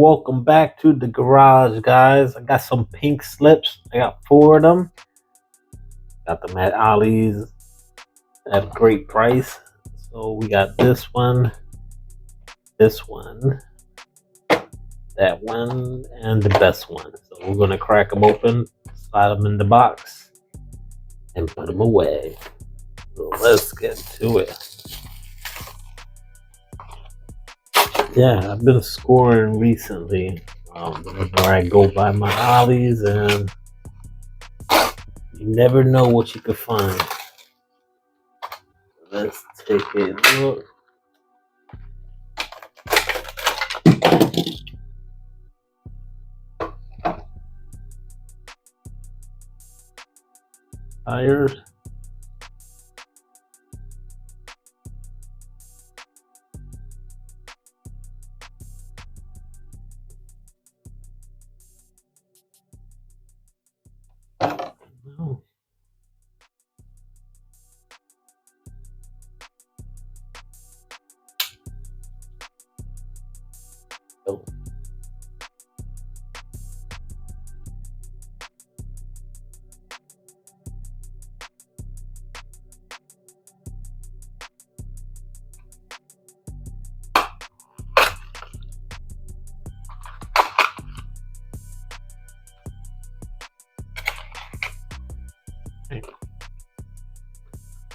welcome back to the garage, guys. I got some pink slips. I got 4 of them. Got them at Ollies at a great price. So we got this one, that one, and the best one. So we're gonna crack them open, slide them in the box, and put them away. So let's get to it. Yeah, I've been scoring recently. Whenever I go by my Ollies, and you never know what you could find. Let's take a look. Tires. No. Oh.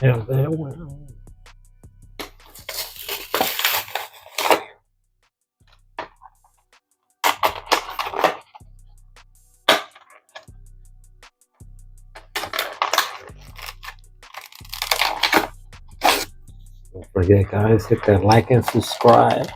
And there went. Don't forget, guys, hit that like and subscribe.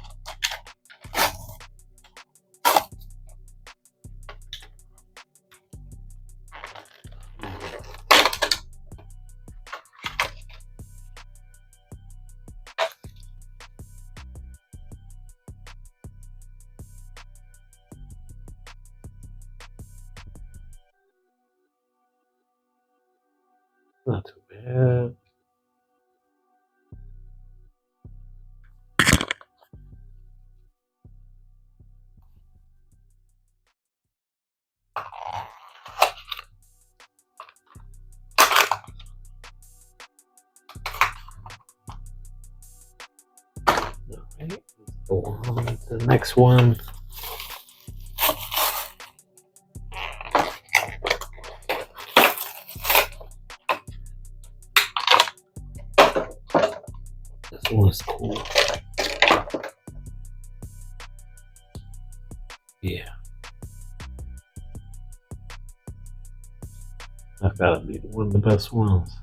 Not too bad. Alright, let's go on to the next one. This one's cool. Yeah. That's gotta be one of the best ones.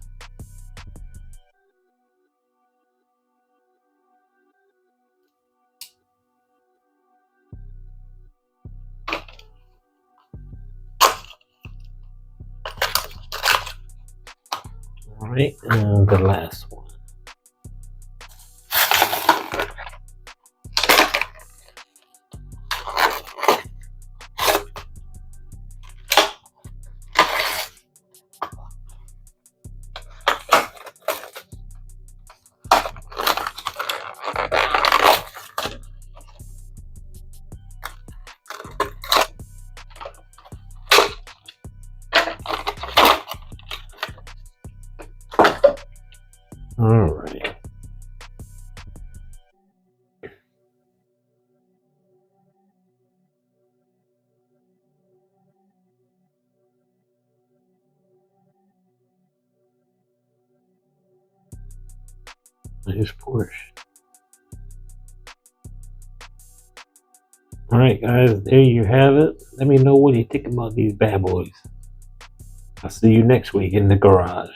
Alright, and the last one. All right. Nice Porsche. All right, guys, there you have it. Let me know what you think about these bad boys. I'll see you next week in the garage.